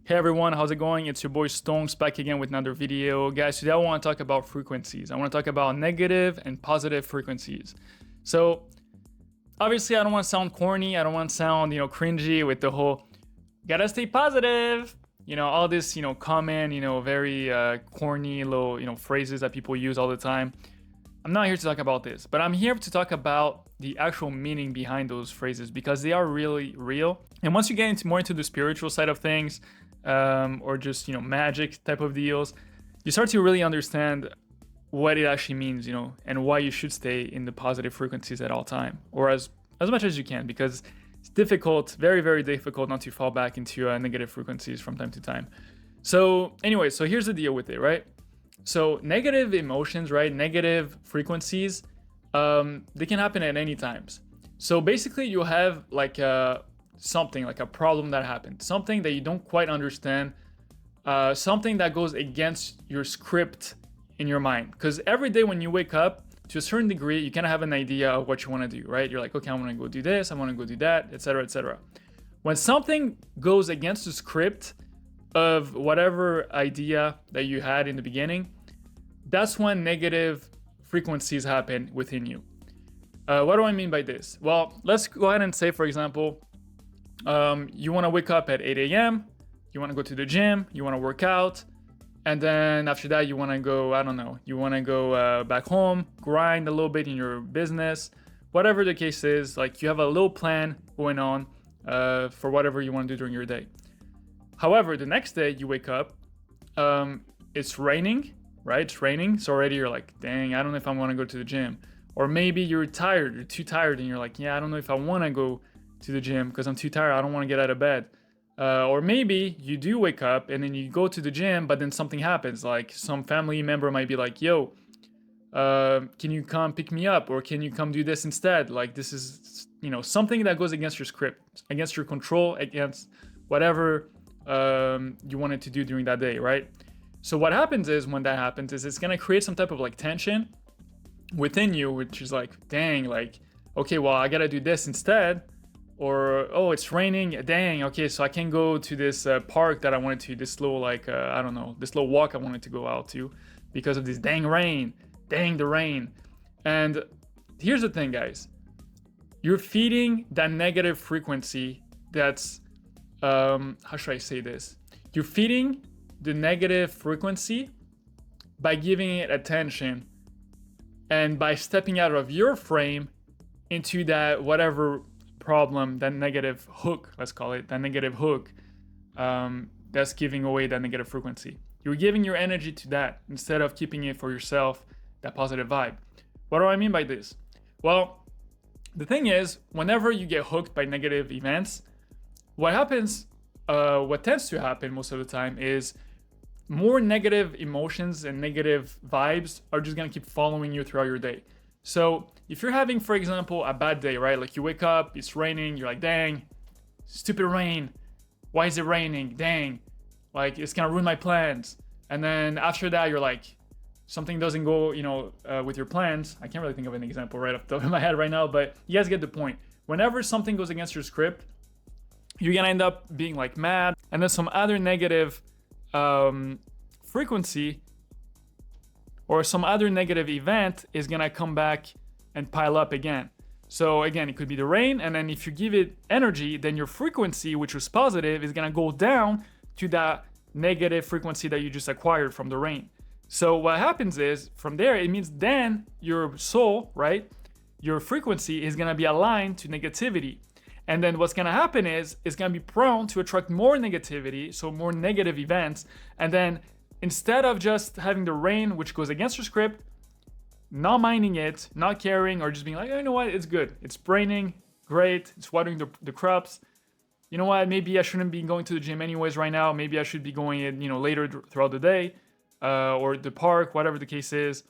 Hey everyone, how's it going? It's your boy Stonks back again with another video. Guys, today I want to talk about frequencies. I want to talk about negative and positive frequencies. So, obviously I don't want to sound corny, I don't want to sound, cringy with the whole gotta stay positive. All this, common, very corny little, phrases that people use all the time. I'm not here to talk about this, but I'm here to talk about the actual meaning behind those phrases because they are really real. And once you get more into the spiritual side of things, or just magic type of deals, you start to really understand what it actually means, and why you should stay in the positive frequencies at all time, or as much as you can, because it's difficult, very very difficult, not to fall back into negative frequencies from time to time. So anyway, so here's the deal with it, right? So negative emotions, right? Negative frequencies, they can happen at any times. So basically, you have like something like a problem that happened, something that you don't quite understand, something that goes against your script in your mind. Because every day when you wake up, to a certain degree, you kind of have an idea of what you want to do, right? You're like, okay, I want to go do this, I want to go do that, etc., etc. When something goes against the script of whatever idea that you had in the beginning, that's when negative frequencies happen within you. What do I mean by this? Well, let's go ahead and say, for example, you want to wake up at 8 a.m., you want to go to the gym, you want to work out, and then after that, you want to go, I don't know, you want to go back home, grind a little bit in your business, whatever the case is, like you have a little plan going on for whatever you want to do during your day. However, the next day you wake up, it's raining, right? It's raining, so already you're like, dang, I don't know if I want to go to the gym. Or maybe you're tired, you're too tired, and you're like, yeah, I don't know if I want to go to the gym because I'm too tired, I don't want to get out of bed. Or maybe you do wake up and then you go to the gym, but then something happens, like some family member might be like, yo, can you come pick me up, or can you come do this instead? Like this is, something that goes against your script, against your control, against whatever you wanted to do during that day, right? So what happens is, when that happens, is it's gonna create some type of like tension within you, which is like, dang, like, okay, well, I gotta do this instead. Or, oh, it's raining, dang, okay, so I can go to this park that I wanted to, this little like, I don't know, this little walk I wanted to go out to because of this dang rain, dang the rain. And here's the thing, guys, you're feeding that negative frequency that's, how should I say this? You're feeding the negative frequency by giving it attention and by stepping out of your frame into that whatever problem, that negative hook, let's call it, that negative hook, that's giving away that negative frequency. You're giving your energy to that instead of keeping it for yourself, that positive vibe. What do I mean by this? Well, the thing is, whenever you get hooked by negative events, what happens, what tends to happen most of the time is more negative emotions and negative vibes are just gonna keep following you throughout your day. So if you're having, for example, a bad day, right? Like you wake up, it's raining, you're like, dang, stupid rain. Why is it raining? Dang, like it's gonna ruin my plans. And then after that, you're like, something doesn't go, with your plans. I can't really think of an example right off the top of my head right now, but you guys get the point. Whenever something goes against your script, you're gonna end up being like mad, and then some other negative frequency or some other negative event is gonna come back and pile up again. So again, it could be the rain, and then if you give it energy, then your frequency, which was positive, is gonna go down to that negative frequency that you just acquired from the rain. So what happens is, from there, it means then your soul, right, your frequency is gonna be aligned to negativity. And then what's gonna happen is it's gonna be prone to attract more negativity, so more negative events. And then instead of just having the rain, which goes against your script, not minding it, not caring, or just being like, oh, you know what, it's good. It's raining, great. It's watering the crops. You know what, maybe I shouldn't be going to the gym anyways right now. Maybe I should be going in, later throughout the day, or the park, whatever the case is.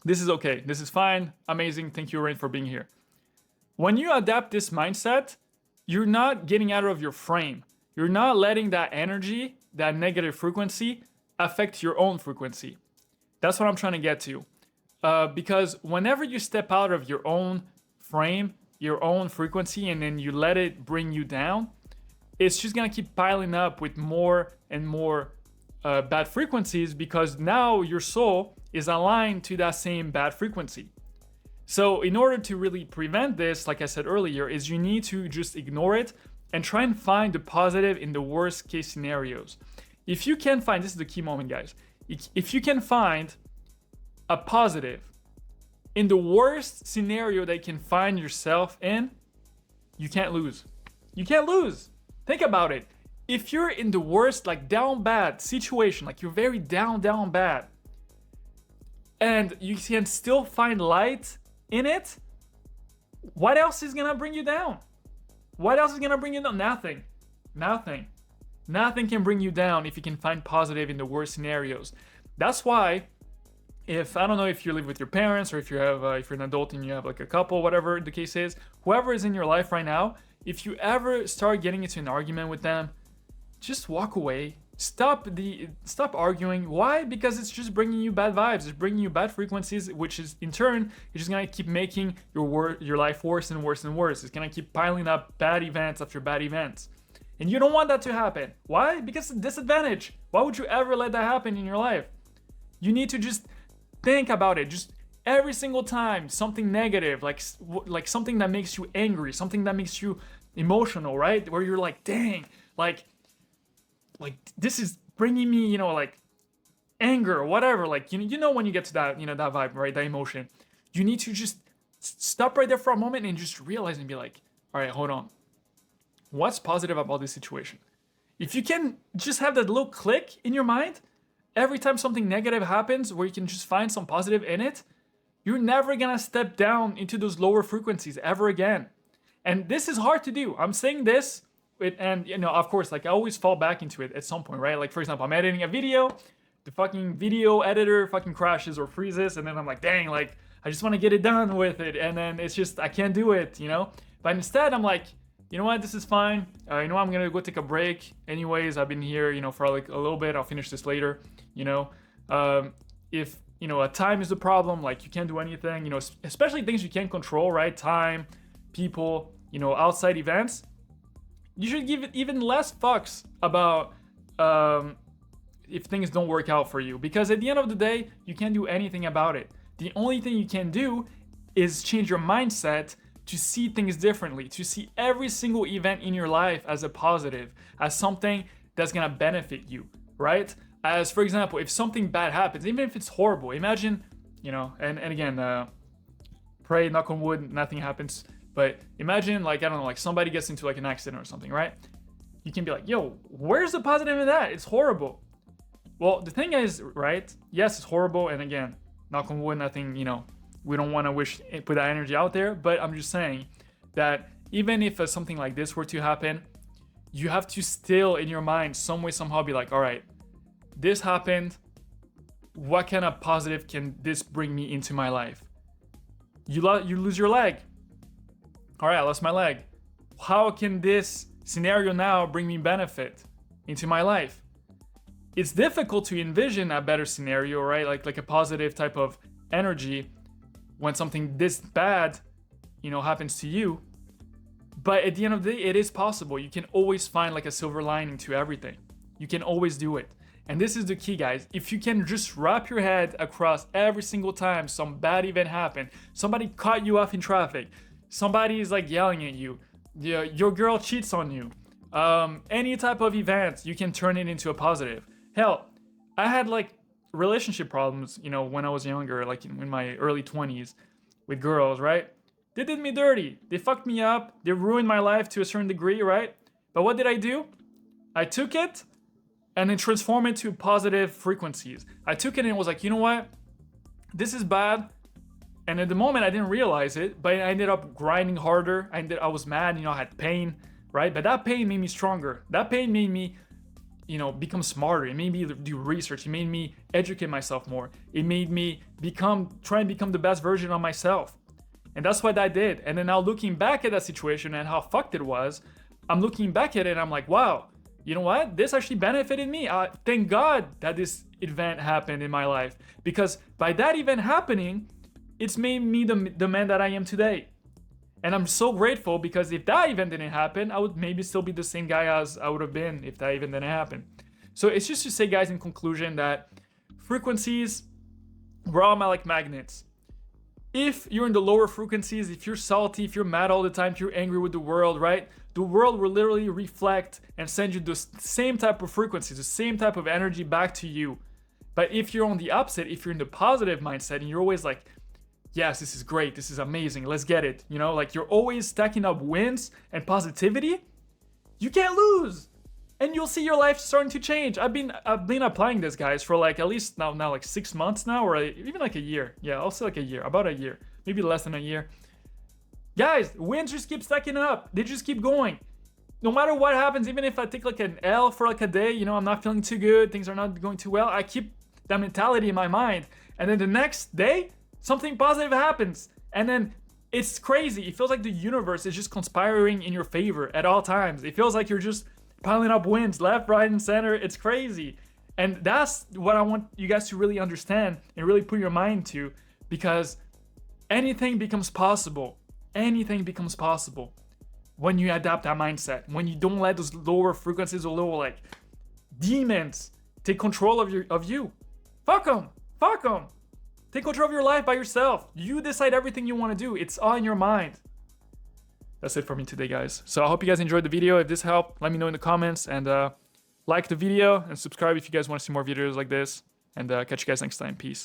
This is okay. This is fine. Amazing. Thank you, Rain, for being here. When you adapt this mindset, you're not getting out of your frame. You're not letting that energy, that negative frequency, affect your own frequency. That's what I'm trying to get to. Because whenever you step out of your own frame, your own frequency, and then you let it bring you down, it's just gonna keep piling up with more and more bad frequencies, because now your soul is aligned to that same bad frequency. So in order to really prevent this, like I said earlier, is you need to just ignore it and try and find the positive in the worst case scenarios. If you can find, this is the key moment, guys. If you can find a positive in the worst scenario that you can find yourself in, you can't lose. You can't lose. Think about it. If you're in the worst, like down bad situation, like you're very down bad, and you can still find light in it, what else is gonna bring you down? What else is gonna bring you down? Nothing. Nothing can bring you down if you can find positive in the worst scenarios. That's why, if I don't know if you live with your parents, or if you have if you're an adult and you have like a couple, whatever the case is, whoever is in your life right now, if you ever start getting into an argument with them, just walk away. Stop arguing. Why? Because it's just bringing you bad vibes. It's bringing you bad frequencies, which is in turn, you're just gonna keep making your life worse and worse and worse. It's gonna keep piling up bad events after bad events. And you don't want that to happen. Why? Because it's a disadvantage. Why would you ever let that happen in your life? You need to just think about it. Just every single time something negative, like something that makes you angry, something that makes you emotional, right? Where you're like, dang, like this is bringing me, like anger or whatever. Like, you know when you get to that, that vibe, right? That emotion. You need to just stop right there for a moment and just realize and be like, all right, hold on. What's positive about this situation? If you can just have that little click in your mind, every time something negative happens where you can just find some positive in it, you're never gonna step down into those lower frequencies ever again. And this is hard to do. I'm saying this, and of course, like I always fall back into it at some point, right? Like for example, I'm editing a video, the fucking video editor fucking crashes or freezes, and then I'm like, dang, like I just want to get it done with it, and then it's just I can't do it, But instead, I'm like, you know what, this is fine. I'm gonna go take a break. Anyways, I've been here, for like a little bit. I'll finish this later. If a time is the problem, like you can't do anything, especially things you can't control, right? Time, people, outside events. You should give it even less fucks about if things don't work out for you, because at the end of the day, you can't do anything about it. The only thing you can do is change your mindset to see things differently, to see every single event in your life as a positive, as something that's gonna benefit you, right? As for example, if something bad happens, even if it's horrible, imagine, and again, pray, knock on wood, nothing happens. But imagine, like, I don't know, like somebody gets into like an accident or something, right? You can be like, yo, where's the positive in that? It's horrible. Well, the thing is, right? Yes, it's horrible. And again, knock on wood, nothing, we don't want to put that energy out there. But I'm just saying that even if something like this were to happen, you have to still in your mind, some way, somehow be like, all right, this happened. What kind of positive can this bring me into my life? You lose your leg. All right, I lost my leg. How can this scenario now bring me benefit into my life? It's difficult to envision a better scenario, right? Like a positive type of energy when something this bad, happens to you. But at the end of the day, it is possible. You can always find like a silver lining to everything. You can always do it. And this is the key, guys. If you can just wrap your head across every single time some bad event happened, somebody cut you off in traffic, somebody is like yelling at you, your girl cheats on you, any type of event, you can turn it into a positive. Hell, I had like relationship problems, when I was younger, like in my early 20s with girls, right? They did me dirty. They fucked me up. They ruined my life to a certain degree, right? But what did I do? I took it and then transformed it to positive frequencies. I took it and was like, you know what? This is bad. And at the moment, I didn't realize it, but I ended up grinding harder. I was mad, I had pain, right? But that pain made me stronger. That pain made me, become smarter. It made me do research. It made me educate myself more. It made me try and become the best version of myself. And that's what I did. And then now looking back at that situation and how fucked it was, I'm looking back at it and I'm like, wow, you know what? This actually benefited me. Thank God that this event happened in my life, because by that event happening, it's made me the man that I am today. And I'm so grateful because if that event didn't happen, I would maybe still be the same guy as I would have been if that event didn't happen. So it's just to say, guys, in conclusion, that frequencies, we're all like magnets. If you're in the lower frequencies, if you're salty, if you're mad all the time, if you're angry with the world, right? The world will literally reflect and send you the same type of frequencies, the same type of energy back to you. But if you're on the opposite, if you're in the positive mindset and you're always like, yes, this is great, this is amazing, let's get it, you know, like you're always stacking up wins and positivity, you can't lose. And you'll see your life starting to change. I've been applying this, guys, for like at least now like 6 months now, or even like a year. Yeah, I'll say like a year, about a year, maybe less than a year. Guys, wins just keep stacking up. They just keep going. No matter what happens, even if I take like an L for like a day, you know, I'm not feeling too good, things are not going too well, I keep that mentality in my mind. And then the next day, something positive happens. And then it's crazy. It feels like the universe is just conspiring in your favor at all times. It feels like you're just piling up wins left, right, and center. It's crazy. And that's what I want you guys to really understand and really put your mind to, because anything becomes possible. Anything becomes possible when you adapt that mindset, when you don't let those lower frequencies or little like demons take control of you. Fuck them. Take control of your life by yourself. You decide everything you want to do. It's all in your mind. That's it for me today, guys. So I hope you guys enjoyed the video. If this helped, let me know in the comments, and like the video and subscribe if you guys want to see more videos like this, and catch you guys next time. Peace.